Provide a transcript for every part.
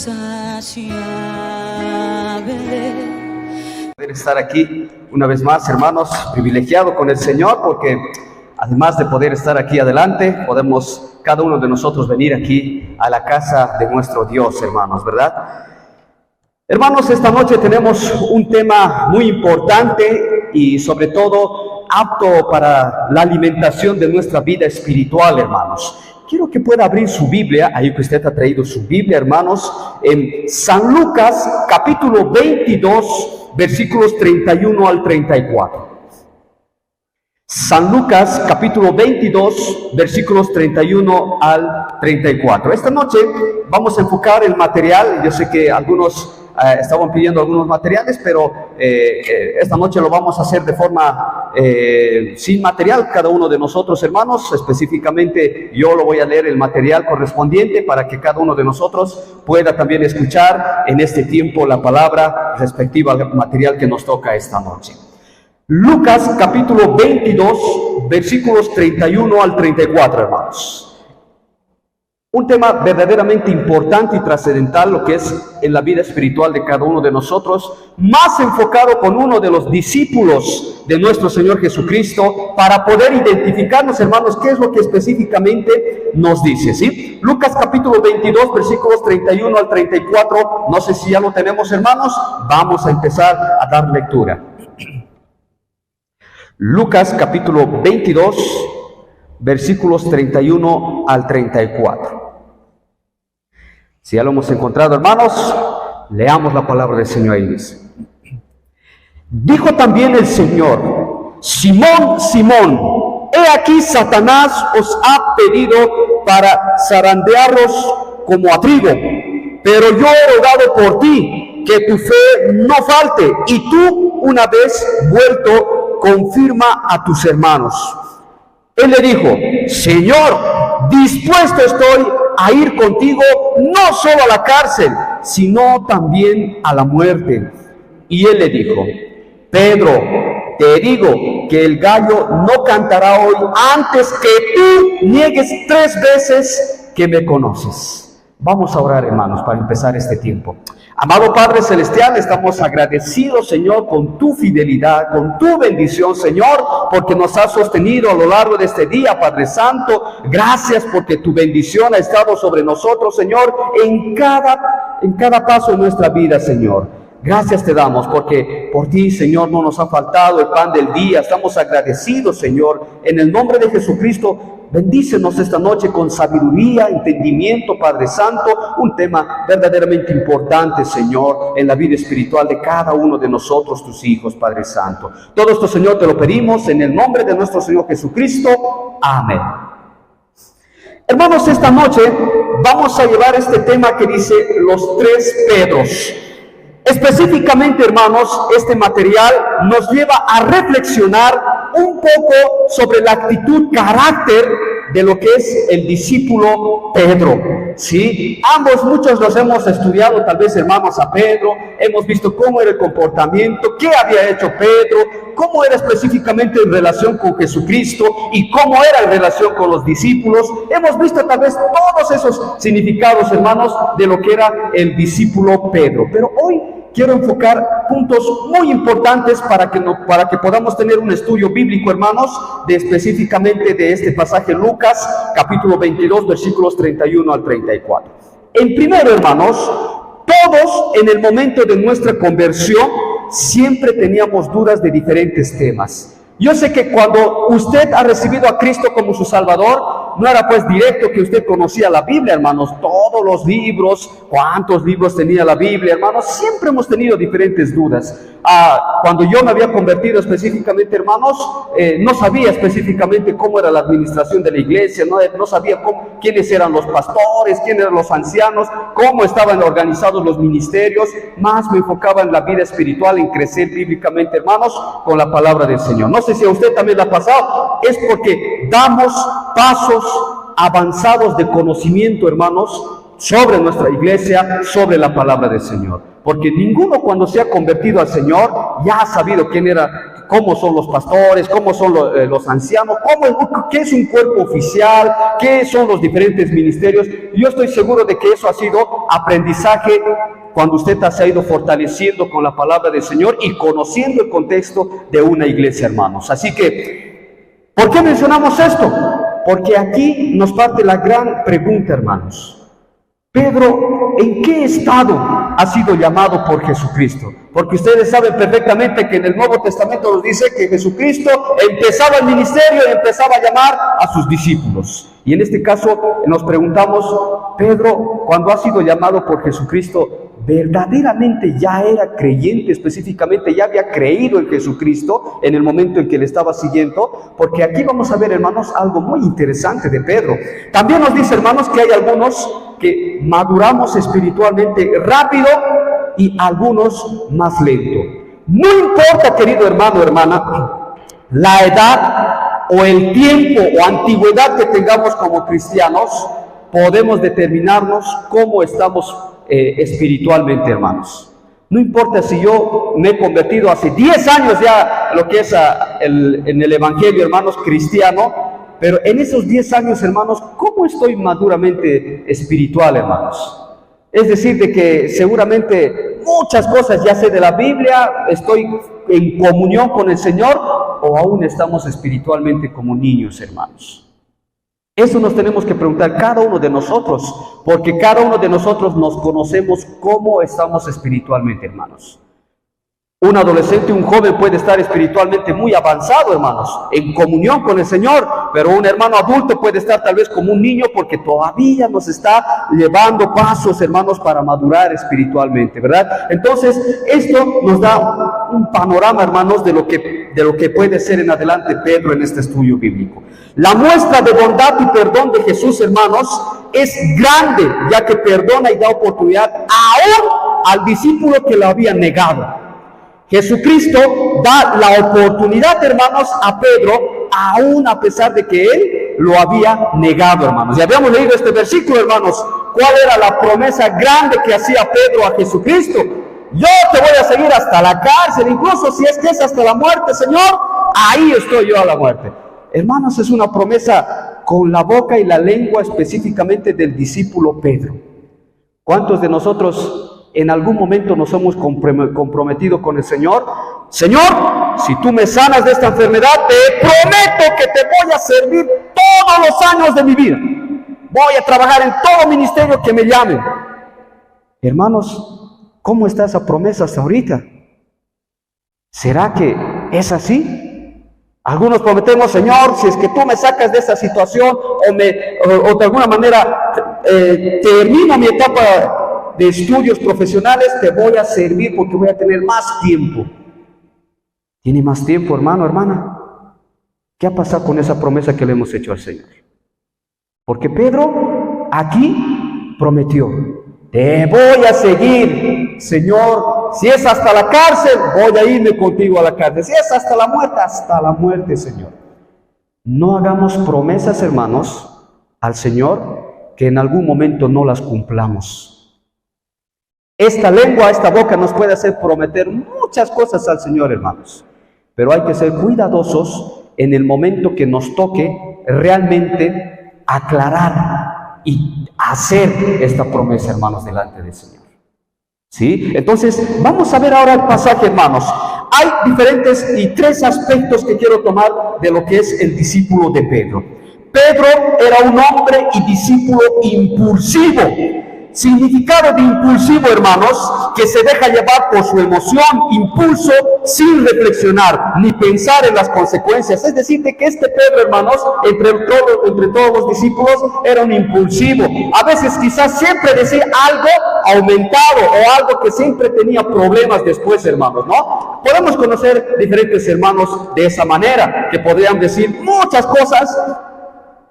insaciable. Poder estar aquí una vez más, hermanos, privilegiado con el Señor, porque además de poder estar aquí adelante, podemos cada uno de nosotros venir aquí a la casa de nuestro Dios, hermanos, ¿verdad? Hermanos, esta noche tenemos un tema muy importante y sobre todo apto para la alimentación de nuestra vida espiritual, hermanos. Quiero que pueda abrir su Biblia, ahí que usted ha traído su Biblia, hermanos, en San Lucas, capítulo 22, versículos 31 al 34. San Lucas, capítulo 22, versículos 31 al 34. Esta noche vamos a enfocar el material. Yo sé que algunos estaban pidiendo algunos materiales, pero esta noche lo vamos a hacer de forma sin material, cada uno de nosotros, hermanos. Específicamente yo lo voy a leer el material correspondiente para que cada uno de nosotros pueda también escuchar en este tiempo la palabra respectiva al material que nos toca esta noche. Lucas capítulo 22, versículos 31 al 34, hermanos. Un tema verdaderamente importante y trascendental, lo que es en la vida espiritual de cada uno de nosotros, más enfocado con uno de los discípulos de nuestro Señor Jesucristo, para poder identificarnos, hermanos, qué es lo que específicamente nos dice, ¿sí? Lucas capítulo 22, versículos 31 al 34, no sé si ya lo tenemos, hermanos, vamos a empezar a dar lectura. Lucas capítulo 22, versículos 31 al 34. Si ya lo hemos encontrado, hermanos, leamos la palabra del Señor ahí dice. Dijo también el Señor: Simón, Simón, he aquí Satanás os ha pedido para zarandearos como a trigo, pero yo he rogado por ti que tu fe no falte, y tú, una vez vuelto, confirma a tus hermanos. Él le dijo: Señor, dispuesto estoy a ir contigo, no solo a la cárcel, sino también a la muerte. Y él le dijo: Pedro, te digo que el gallo no cantará hoy antes que tú niegues 3 veces que me conoces. Vamos a orar, hermanos, para empezar este tiempo. Amado Padre Celestial, estamos agradecidos, Señor, con tu fidelidad, con tu bendición, Señor, porque nos has sostenido a lo largo de este día, Padre Santo. Gracias porque tu bendición ha estado sobre nosotros, Señor, en cada paso de nuestra vida, Señor. Gracias te damos porque por ti, Señor, no nos ha faltado el pan del día. Estamos agradecidos, Señor, en el nombre de Jesucristo. Bendícenos esta noche con sabiduría, entendimiento, Padre Santo, un tema verdaderamente importante, Señor, en la vida espiritual de cada uno de nosotros, tus hijos, Padre Santo. Todo esto, Señor, te lo pedimos en el nombre de nuestro Señor Jesucristo. Amén. Hermanos, esta noche vamos a llevar este tema que dice los 3 Pedros. Específicamente, hermanos, este material nos lleva a reflexionar un poco sobre la actitud, carácter de lo que es el discípulo Pedro, ¿sí? Muchos los hemos estudiado, tal vez, hermanos, a Pedro, hemos visto cómo era el comportamiento, qué había hecho Pedro, cómo era específicamente en relación con Jesucristo y cómo era en relación con los discípulos. Hemos visto tal vez todos esos significados, hermanos, de lo que era el discípulo Pedro. Pero hoy quiero enfocar puntos muy importantes para que podamos tener un estudio bíblico, hermanos, específicamente de este pasaje Lucas, capítulo 22, versículos 31 al 34. En primero, hermanos, todos en el momento de nuestra conversión siempre teníamos dudas de diferentes temas. Yo sé que cuando usted ha recibido a Cristo como su Salvador, no era pues directo que usted conocía la Biblia, hermanos, todos los libros, cuántos libros tenía la Biblia, hermanos, siempre hemos tenido diferentes dudas. Cuando yo me había convertido específicamente, hermanos, no sabía específicamente cómo era la administración de la iglesia, no sabía quiénes eran los pastores, quiénes eran los ancianos, cómo estaban organizados los ministerios. Más me enfocaba en la vida espiritual, en crecer bíblicamente, hermanos, con la palabra del Señor. No sé si a usted también le ha pasado, es porque damos pasos avanzados de conocimiento, hermanos, sobre nuestra iglesia, sobre la palabra del Señor. Porque ninguno cuando se ha convertido al Señor ya ha sabido quién era cómo son los pastores, cómo son los ancianos, qué es un cuerpo oficial, qué son los diferentes ministerios. Yo estoy seguro de que eso ha sido aprendizaje cuando usted se ha ido fortaleciendo con la palabra del Señor y conociendo el contexto de una iglesia, hermanos. Así que, ¿por qué mencionamos esto? Porque aquí nos parte la gran pregunta, hermanos. Pedro, ¿en qué estado ha sido llamado por Jesucristo? Porque ustedes saben perfectamente que en el Nuevo Testamento nos dice que Jesucristo empezaba el ministerio y empezaba a llamar a sus discípulos. Y en este caso nos preguntamos, Pedro, cuando ha sido llamado por Jesucristo, ¿verdaderamente ya era creyente? Específicamente, ¿ya había creído en Jesucristo en el momento en que le estaba siguiendo? Porque aquí vamos a ver, hermanos, algo muy interesante de Pedro. También nos dice, hermanos, que hay algunos que maduramos espiritualmente rápido y algunos más lento. No importa, querido hermano, hermana, la edad o el tiempo o antigüedad que tengamos como cristianos, podemos determinarnos cómo estamos espiritualmente, hermanos. No importa si yo me he convertido hace 10 años ya lo que es en el evangelio, hermanos, cristiano, pero en esos 10 años, hermanos, ¿cómo estoy maduramente espiritual, hermanos? Es decir, de que seguramente muchas cosas ya sé de la Biblia, estoy en comunión con el Señor, o aún estamos espiritualmente como niños, hermanos. Eso nos tenemos que preguntar cada uno de nosotros, porque cada uno de nosotros nos conocemos cómo estamos espiritualmente, hermanos. Un adolescente, un joven puede estar espiritualmente muy avanzado, hermanos, en comunión con el Señor, pero un hermano adulto puede estar tal vez como un niño porque todavía nos está llevando pasos, hermanos, para madurar espiritualmente, ¿verdad? Entonces, esto nos da un panorama, hermanos, de lo que puede ser en adelante Pedro en este estudio bíblico. La muestra de bondad y perdón de Jesús, hermanos, es grande, ya que perdona y da oportunidad aún al discípulo que lo había negado. Jesucristo da la oportunidad, hermanos, a Pedro, aún a pesar de que él lo había negado, hermanos. Ya habíamos leído este versículo, hermanos. ¿Cuál era la promesa grande que hacía Pedro a Jesucristo? Yo te voy a seguir hasta la cárcel, incluso si es que es hasta la muerte, Señor, ahí estoy yo a la muerte. Hermanos, es una promesa con la boca y la lengua específicamente del discípulo Pedro. ¿Cuántos de nosotros en algún momento nos hemos comprometido con el Señor? Señor, si tú me sanas de esta enfermedad, te prometo que te voy a servir todos los años de mi vida. Voy a trabajar en todo ministerio que me llamen. Hermanos, ¿cómo está esa promesa hasta ahorita? ¿Será que es así? Algunos prometemos, Señor, si es que tú me sacas de esta situación o de alguna manera termino mi etapa de estudios profesionales, te voy a servir porque voy a tener más tiempo. ¿Tiene más tiempo, hermano, hermana? ¿Qué ha pasado con esa promesa que le hemos hecho al Señor? Porque Pedro aquí prometió, te voy a seguir, Señor. Si es hasta la cárcel, voy a irme contigo a la cárcel. Si es hasta la muerte, Señor. No hagamos promesas, hermanos, al Señor que en algún momento no las cumplamos. Esta lengua, esta boca nos puede hacer prometer muchas cosas al Señor, hermanos. Pero hay que ser cuidadosos en el momento que nos toque realmente aclarar y hacer esta promesa, hermanos, delante del Señor. ¿Sí? Entonces, vamos a ver ahora el pasaje, hermanos. Hay diferentes y 3 aspectos que quiero tomar de lo que es el discípulo de Pedro. Pedro era un hombre y discípulo impulsivo. Significado de impulsivo, hermanos, que se deja llevar por su emoción, impulso, sin reflexionar ni pensar en las consecuencias. Es decir, de que este Pedro, hermanos, entre todos los discípulos, era un impulsivo. A veces quizás siempre decía algo aumentado o algo que siempre tenía problemas después, hermanos, ¿no? Podemos conocer diferentes hermanos de esa manera, que podrían decir muchas cosas,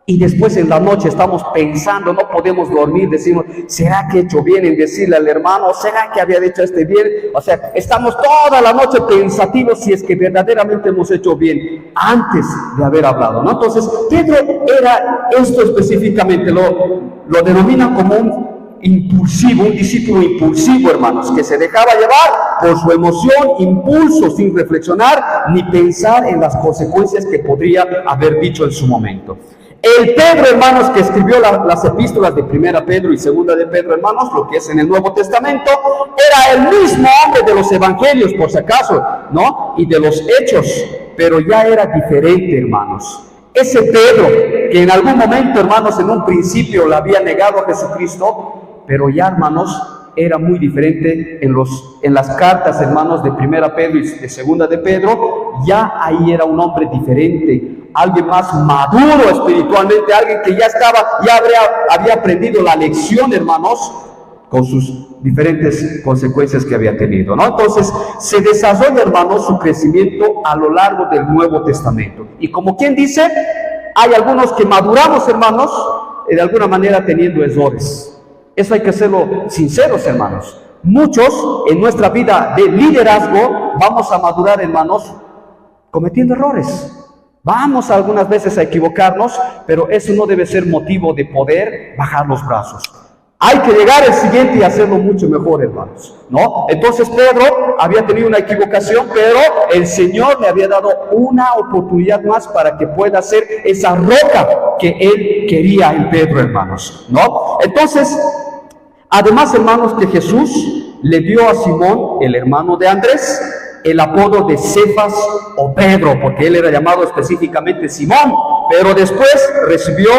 y después en la noche estamos pensando, no podemos dormir, decimos, ¿será que he hecho bien en decirle al hermano? ¿Será que había hecho bien? O sea, estamos toda la noche pensativos si es que verdaderamente hemos hecho bien antes de haber hablado, ¿no? Entonces, Pedro era esto específicamente, lo denomina como un impulsivo, un discípulo impulsivo, hermanos, que se dejaba llevar por su emoción, impulso, sin reflexionar ni pensar en las consecuencias que podría haber dicho en su momento. El Pedro, hermanos, que escribió las epístolas de Primera Pedro y Segunda de Pedro, hermanos, lo que es en el Nuevo Testamento, era el mismo hombre de los evangelios, por si acaso, ¿no? Y de los hechos, pero ya era diferente, hermanos. Ese Pedro, que en algún momento, hermanos, en un principio le había negado a Jesucristo, pero ya, hermanos, era muy diferente en las cartas, hermanos, de Primera Pedro y de Segunda de Pedro. Ya ahí era un hombre diferente, alguien más maduro espiritualmente, alguien que ya había aprendido la lección, hermanos, con sus diferentes consecuencias que había tenido, ¿no? Entonces, se desarrolla, hermanos, su crecimiento a lo largo del Nuevo Testamento. Y como quien dice, hay algunos que maduramos, hermanos, de alguna manera teniendo errores. Eso hay que serlo sinceros, hermanos. Muchos en nuestra vida de liderazgo vamos a madurar, hermanos, cometiendo errores. Vamos algunas veces a equivocarnos, pero eso no debe ser motivo de poder bajar los brazos. Hay que llegar al siguiente y hacerlo mucho mejor, hermanos, ¿no? Entonces Pedro había tenido una equivocación, pero el Señor le había dado una oportunidad más para que pueda ser esa roca que Él quería en Pedro, hermanos, ¿no? Entonces, además, hermanos, que Jesús le dio a Simón, el hermano de Andrés, el apodo de Cefas o Pedro, porque él era llamado específicamente Simón, pero después recibió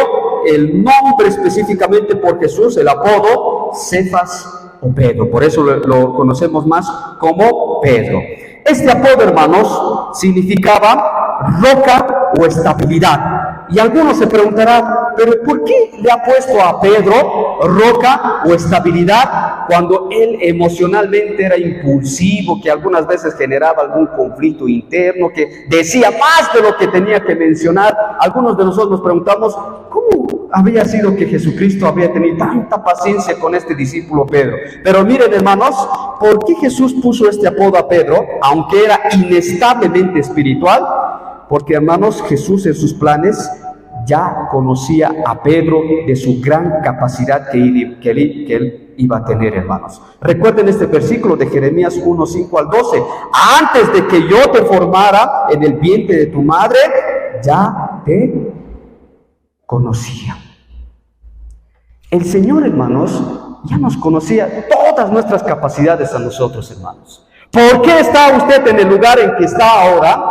el nombre específicamente por Jesús, el apodo Cefas o Pedro, por eso lo conocemos más como Pedro. Este apodo, hermanos, significaba roca o estabilidad. Y algunos se preguntarán, pero ¿por qué le ha puesto a Pedro roca o estabilidad cuando él emocionalmente era impulsivo, que algunas veces generaba algún conflicto interno, que decía más de lo que tenía que mencionar? Algunos de nosotros nos preguntamos, ¿cómo había sido que Jesucristo había tenido tanta paciencia con este discípulo Pedro? Pero miren, hermanos, ¿por qué Jesús puso este apodo a Pedro, aunque era inestablemente espiritual? Porque, hermanos, Jesús en sus planes ya conocía a Pedro de su gran capacidad que él iba a tener, hermanos. Recuerden este versículo de Jeremías 1, 5 al 12. Antes de que yo te formara en el vientre de tu madre, ya te conocía. El Señor, hermanos, ya nos conocía todas nuestras capacidades a nosotros, hermanos. ¿Por qué está usted en el lugar en que está ahora?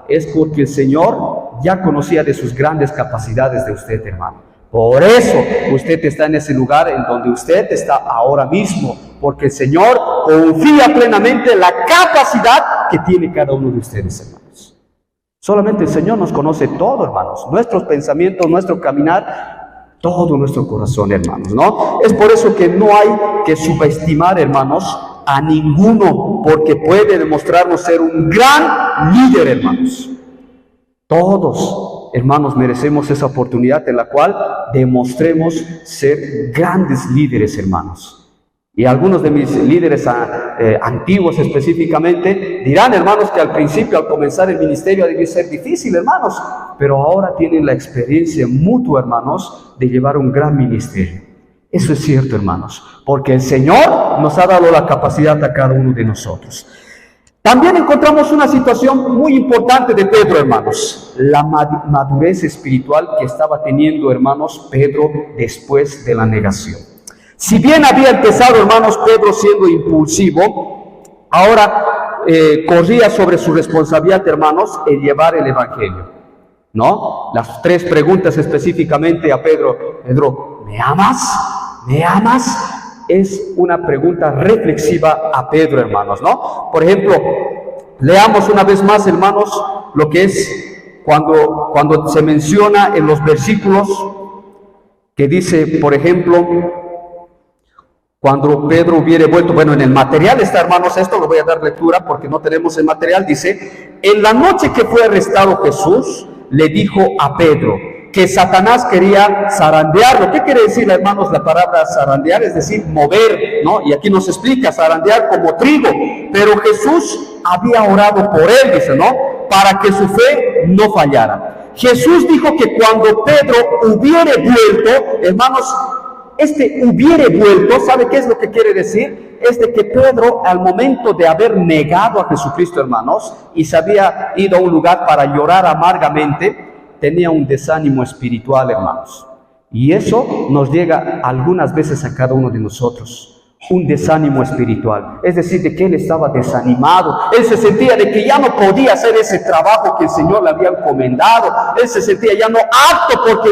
Es porque el Señor ya conocía de sus grandes capacidades de usted, hermano. Por eso usted está en ese lugar en donde usted está ahora mismo, porque el Señor confía plenamente en la capacidad que tiene cada uno de ustedes, hermanos. Solamente el Señor nos conoce todo, hermanos, nuestros pensamientos, nuestro caminar, todo nuestro corazón, hermanos, ¿no? Es por eso que no hay que subestimar, hermanos, a ninguno, porque puede demostrarnos ser un gran líder, hermanos. Todos, hermanos, merecemos esa oportunidad en la cual demostremos ser grandes líderes, hermanos. Y algunos de mis líderes antiguos específicamente dirán, hermanos, que al principio, al comenzar el ministerio, debe ser difícil, hermanos, pero ahora tienen la experiencia mutua, hermanos, de llevar un gran ministerio. Eso es cierto, hermanos, porque el Señor nos ha dado la capacidad a cada uno de nosotros. También encontramos una situación muy importante de Pedro, hermanos, la madurez espiritual que estaba teniendo, hermanos, Pedro después de la negación. Si bien había empezado, hermanos, Pedro siendo impulsivo, ahora corría sobre su responsabilidad, hermanos, en llevar el evangelio, ¿no? Las tres preguntas específicamente a Pedro: Pedro, ¿me amas? ¿Me amas? Es una pregunta reflexiva a Pedro, hermanos, ¿no? Por ejemplo, leamos una vez más, hermanos, lo que es cuando se menciona en los versículos que dice, por ejemplo, cuando Pedro hubiere vuelto, bueno, en el material está, hermanos, esto lo voy a dar lectura porque no tenemos el material, dice, en la noche que fue arrestado Jesús, le dijo a Pedro que Satanás quería zarandearlo. ¿Qué quiere decir, hermanos, la palabra zarandear? Es decir, mover, ¿no? Y aquí nos explica, zarandear como trigo. Pero Jesús había orado por él, dice, ¿no? Para que su fe no fallara. Jesús dijo que cuando Pedro hubiere vuelto, hermanos, hubiere vuelto, ¿sabe qué es lo que quiere decir? Es de que Pedro, al momento de haber negado a Jesucristo, hermanos, y se había ido a un lugar para llorar amargamente, tenía un desánimo espiritual, hermanos. Y eso nos llega algunas veces a cada uno de nosotros. Un desánimo espiritual, es decir, de que él estaba desanimado, él se sentía de que ya no podía hacer ese trabajo que el Señor le había encomendado, él se sentía ya no apto, porque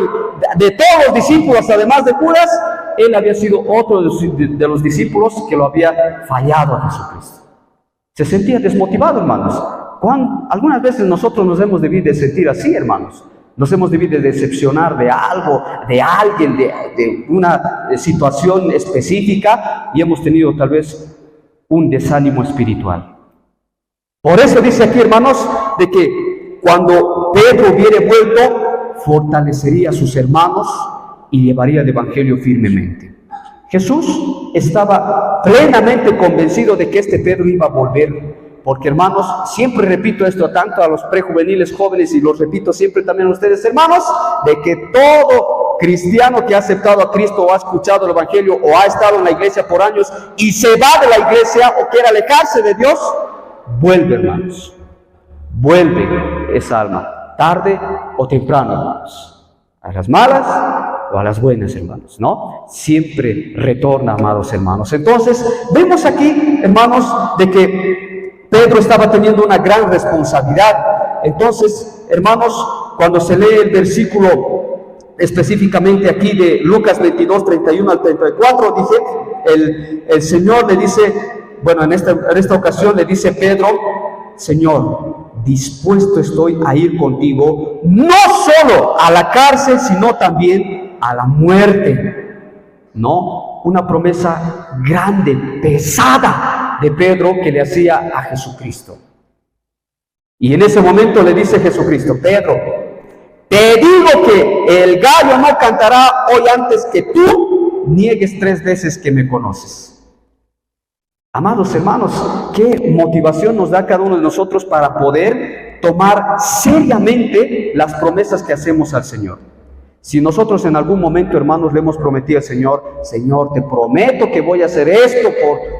de todos los discípulos, además de Judas, él había sido otro de los discípulos que lo había fallado a Jesucristo. Se sentía desmotivado, hermanos. Algunas veces nosotros nos hemos debido de sentir así, hermanos. Nos hemos debido de decepcionar de algo, de alguien, de una situación específica, y hemos tenido tal vez un desánimo espiritual. Por eso dice aquí, hermanos, de que cuando Pedro hubiere vuelto, fortalecería a sus hermanos y llevaría el evangelio firmemente. Jesús estaba plenamente convencido de que este Pedro iba a volver. Porque, hermanos, siempre repito esto tanto a los prejuveniles jóvenes, y los repito siempre también a ustedes, hermanos, de que todo cristiano que ha aceptado a Cristo o ha escuchado el evangelio o ha estado en la iglesia por años y se va de la iglesia o quiere alejarse de Dios, vuelve, hermanos. Vuelve esa alma, tarde o temprano, hermanos. A las malas o a las buenas, hermanos, ¿no? Siempre retorna, amados hermanos. Entonces, vemos aquí, hermanos, de que Pedro estaba teniendo una gran responsabilidad. Entonces, hermanos, cuando se lee el versículo específicamente aquí de Lucas 22, 31 al 34, dije, el Señor le dice, bueno, en esta ocasión le dice Pedro, Señor, dispuesto estoy a ir contigo, no solo a la cárcel, sino también a la muerte. No, una promesa grande, pesada, de Pedro que le hacía a Jesucristo. Y en ese momento le dice Jesucristo, Pedro, te digo que el gallo no cantará hoy antes que tú niegues 3 veces que me conoces. Amados hermanos, qué motivación nos da cada uno de nosotros para poder tomar seriamente las promesas que hacemos al Señor. Si nosotros en algún momento, hermanos, le hemos prometido al Señor, Señor, te prometo que voy a hacer esto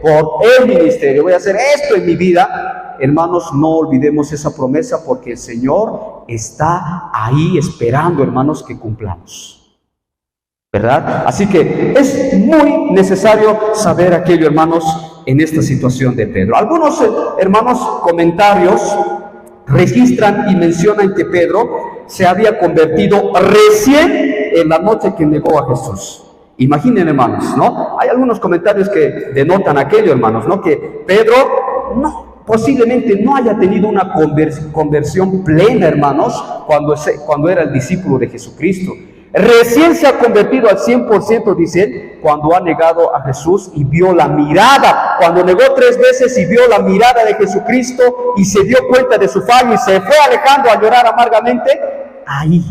por el ministerio, voy a hacer esto en mi vida, hermanos, no olvidemos esa promesa, porque el Señor está ahí esperando, hermanos, que cumplamos, ¿verdad? Así que es muy necesario saber aquello, hermanos, en esta situación de Pedro. Algunos, hermanos, comentarios registran y mencionan que Pedro se había convertido recién en la noche que negó a Jesús. Imaginen, hermanos, ¿no? Hay algunos comentarios que denotan aquello, hermanos, ¿no? Que Pedro posiblemente no haya tenido una conversión plena, hermanos, cuando era el discípulo de Jesucristo. Recién se ha convertido al 100%, dicen, cuando ha negado a Jesús y vio la mirada, cuando negó 3 veces y vio la mirada de Jesucristo y se dio cuenta de su fallo y se fue alejando a llorar amargamente. Ahí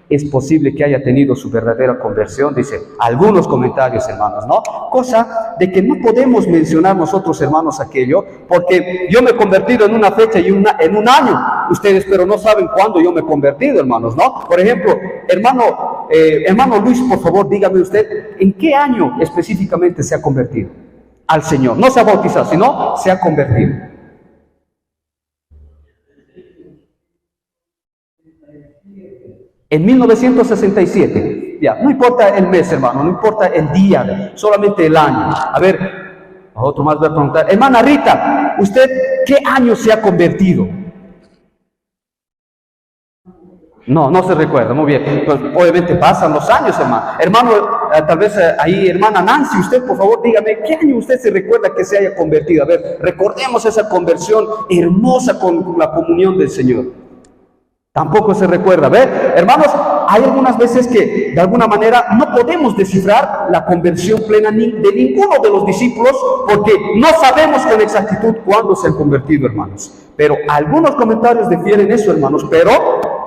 es posible que haya tenido su verdadera conversión, dice algunos comentarios, hermanos, ¿no? Cosa de que no podemos mencionar nosotros, hermanos, aquello, porque yo me he convertido en una fecha y en un año. Ustedes, pero no saben cuándo yo me he convertido, hermanos, ¿no? Por ejemplo, hermano Luis, por favor, dígame usted, ¿en qué año específicamente se ha convertido al Señor? No se ha bautizado, sino se ha convertido. En 1967, ya, no importa el mes, hermano, no importa el día, solamente el año. A ver, a otro más voy a preguntar. Hermana Rita, ¿usted qué año se ha convertido? No se recuerda, muy bien. Pues obviamente pasan los años, hermano. Hermano, tal vez ahí, hermana Nancy, usted por favor dígame, ¿qué año usted se recuerda que se haya convertido? A ver, recordemos esa conversión hermosa con la comunión del Señor. Tampoco se recuerda. ¿Ver? Hermanos, hay algunas veces que de alguna manera no podemos descifrar la conversión plena de ninguno de los discípulos, porque no sabemos con exactitud cuándo se han convertido, hermanos. Pero algunos comentarios difieren eso, hermanos, pero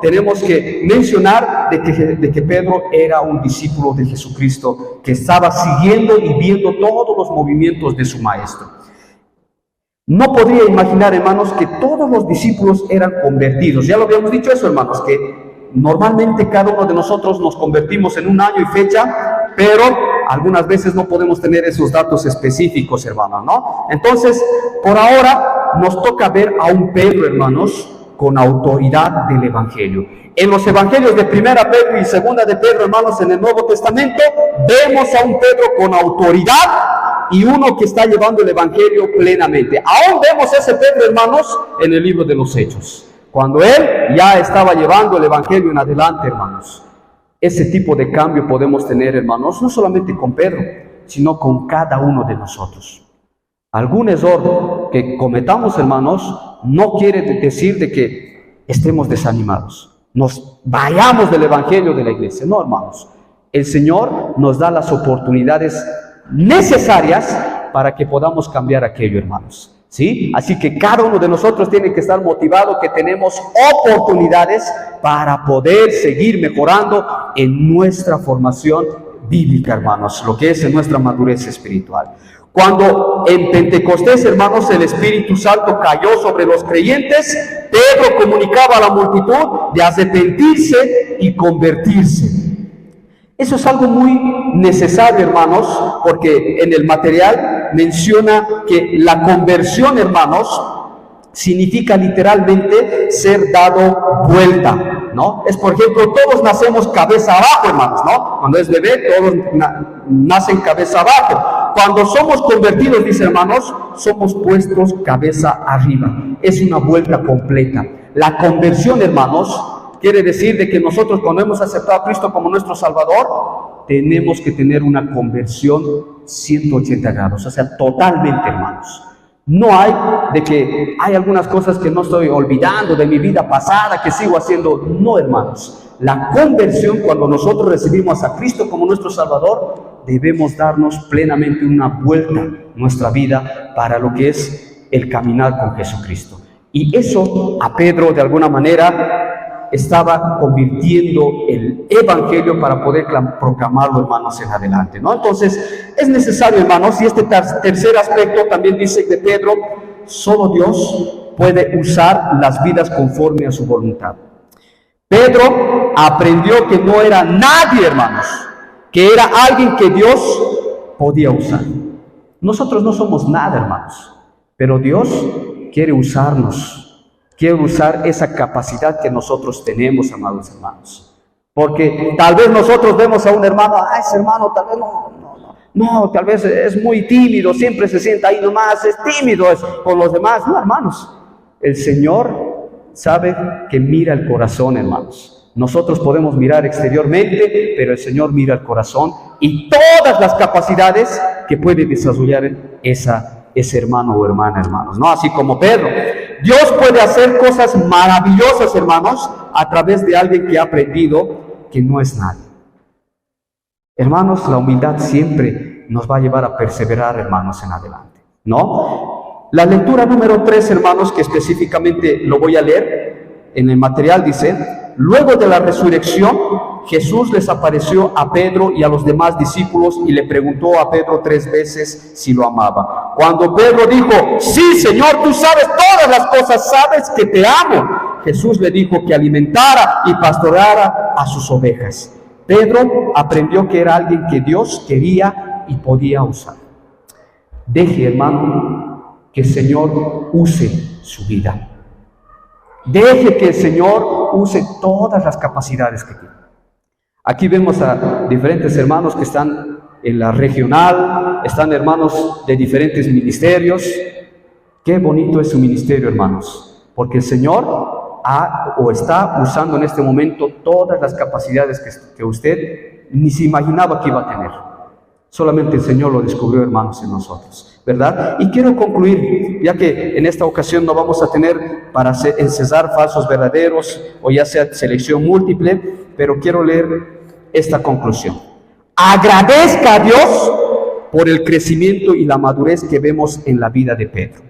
tenemos que mencionar de que Pedro era un discípulo de Jesucristo, que estaba siguiendo y viendo todos los movimientos de su maestro. No podría imaginar, hermanos, que todos los discípulos eran convertidos. Ya lo habíamos dicho eso, hermanos, que normalmente cada uno de nosotros nos convertimos en un año y fecha, pero algunas veces no podemos tener esos datos específicos, hermanos, ¿no? Entonces, por ahora nos toca ver a un Pedro, hermanos, con autoridad del Evangelio. En los Evangelios de Primera Pedro y Segunda de Pedro, hermanos, en el Nuevo Testamento, vemos a un Pedro con autoridad y uno que está llevando el Evangelio plenamente. Aún vemos ese Pedro, hermanos, en el libro de los Hechos, cuando él ya estaba llevando el Evangelio en adelante, hermanos. Ese tipo de cambio podemos tener, hermanos, no solamente con Pedro, sino con cada uno de nosotros. Algún error que cometamos, hermanos, no quiere decir de que estemos desanimados, nos vayamos del Evangelio de la iglesia. No, hermanos, el Señor nos da las oportunidades necesarias para que podamos cambiar aquello, hermanos. ¿Sí? Así que cada uno de nosotros tiene que estar motivado, que tenemos oportunidades para poder seguir mejorando en nuestra formación bíblica, hermanos, lo que es en nuestra madurez espiritual. Cuando en Pentecostés, hermanos, el Espíritu Santo cayó sobre los creyentes, Pedro comunicaba a la multitud de arrepentirse y convertirse. Eso es algo muy necesario, hermanos, porque en el material menciona que la conversión, hermanos, significa literalmente ser dado vuelta, ¿no? Es, por ejemplo, todos nacemos cabeza abajo, hermanos, ¿no? Cuando es bebé, todos nacen cabeza abajo. Cuando somos convertidos, dice, hermanos, somos puestos cabeza arriba. Es una vuelta completa. La conversión, hermanos, quiere decir de que nosotros, cuando hemos aceptado a Cristo como nuestro Salvador, tenemos que tener una conversión 180 grados, o sea, totalmente, hermanos. No hay de que hay algunas cosas que no estoy olvidando de mi vida pasada, que sigo haciendo. No, hermanos. La conversión, cuando nosotros recibimos a Cristo como nuestro Salvador, debemos darnos plenamente una vuelta en nuestra vida para lo que es el caminar con Jesucristo. Y eso a Pedro, de alguna manera, estaba convirtiendo el Evangelio para poder proclamarlo, hermanos, en adelante, ¿no? Entonces, es necesario, hermanos, y este tercer aspecto también dice de Pedro, solo Dios puede usar las vidas conforme a su voluntad. Pedro aprendió que no era nadie, hermanos, que era alguien que Dios podía usar. Nosotros no somos nada, hermanos, pero Dios quiere usarnos. Quiero usar esa capacidad que nosotros tenemos, amados hermanos. Porque tal vez nosotros vemos a un hermano, ese hermano tal vez no, tal vez es muy tímido, siempre se sienta ahí nomás, es tímido con los demás. No, hermanos, el Señor sabe que mira el corazón, hermanos. Nosotros podemos mirar exteriormente, pero el Señor mira el corazón y todas las capacidades que puede desarrollar ese hermano o hermana, hermanos, ¿no? Así como Pedro. Dios puede hacer cosas maravillosas, hermanos, a través de alguien que ha aprendido que no es nadie. Hermanos, la humildad siempre nos va a llevar a perseverar, hermanos, en adelante, ¿no? La lectura número 3, hermanos, que específicamente lo voy a leer en el material, dice: luego de la resurrección, Jesús les apareció a Pedro y a los demás discípulos y le preguntó a Pedro 3 veces si lo amaba. Cuando Pedro dijo, sí, Señor, tú sabes todas las cosas, sabes que te amo, Jesús le dijo que alimentara y pastoreara a sus ovejas. Pedro aprendió que era alguien que Dios quería y podía usar. Deje, hermano, que el Señor use su vida. Deje que el Señor use todas las capacidades que tiene. Aquí vemos a diferentes hermanos que están en la regional, están hermanos de diferentes ministerios. Qué bonito es su ministerio, hermanos, porque el Señor está usando en este momento todas las capacidades que usted ni se imaginaba que iba a tener. Solamente el Señor lo descubrió, hermanos, en nosotros, ¿verdad? Y quiero concluir, ya que en esta ocasión no vamos a tener para encesar falsos verdaderos o ya sea selección múltiple, pero quiero leer esta conclusión. Agradezca a Dios por el crecimiento y la madurez que vemos en la vida de Pedro.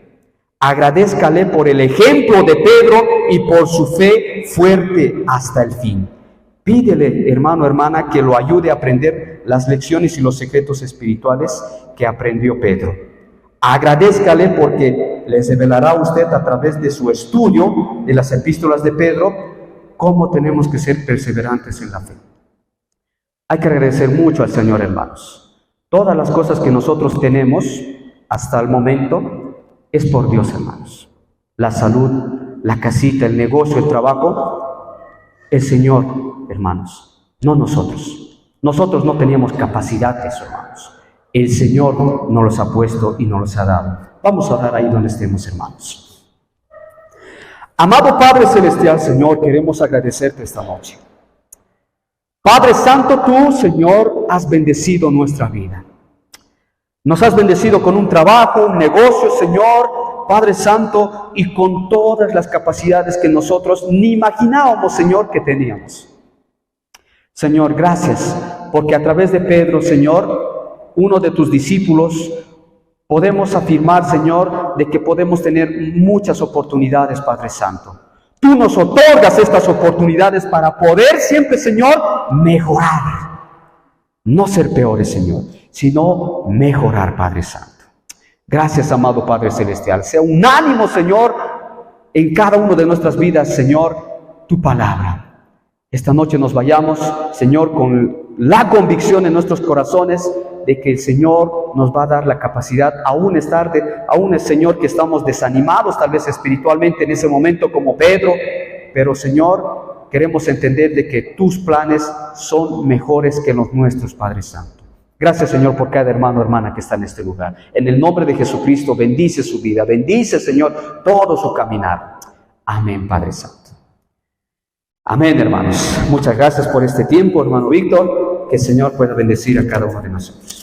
Agradézcale por el ejemplo de Pedro y por su fe fuerte hasta el fin. Pídele, hermano, hermana, que lo ayude a aprender las lecciones y los secretos espirituales que aprendió Pedro. Agradézcale porque les revelará a usted a través de su estudio de las epístolas de Pedro cómo tenemos que ser perseverantes en la fe. Hay que agradecer mucho al Señor, hermanos. Todas las cosas que nosotros tenemos hasta el momento es por Dios, hermanos. La salud, la casita, el negocio, el trabajo, el Señor, hermanos, no nosotros. Nosotros no teníamos capacidad de eso, hermanos. El Señor nos los ha puesto y nos los ha dado. Vamos a orar ahí donde estemos, hermanos. Amado Padre Celestial, Señor, queremos agradecerte esta noche. Padre Santo, tú, Señor, has bendecido nuestra vida. Nos has bendecido con un trabajo, un negocio, Señor, Padre Santo, y con todas las capacidades que nosotros ni imaginábamos, Señor, que teníamos. Señor, gracias, porque a través de Pedro, Señor, uno de tus discípulos, podemos afirmar, Señor, de que podemos tener muchas oportunidades, Padre Santo. Tú nos otorgas estas oportunidades para poder siempre, Señor, mejorar. No ser peores, Señor, sino mejorar, Padre Santo. Gracias, amado Padre Celestial. Sea un ánimo, Señor, en cada una de nuestras vidas, Señor, tu palabra. Esta noche nos vayamos, Señor, con la convicción en nuestros corazones de que el Señor nos va a dar la capacidad, aún es tarde, aún es, Señor, que estamos desanimados tal vez espiritualmente en ese momento como Pedro, pero Señor, queremos entender de que tus planes son mejores que los nuestros, Padre Santo. Gracias, Señor, por cada hermano o hermana que está en este lugar. En el nombre de Jesucristo, bendice su vida, bendice, Señor, todo su caminar. Amén, Padre Santo. Amén, hermanos. Muchas gracias por este tiempo, hermano Víctor. Que el Señor pueda bendecir a cada uno de nosotros.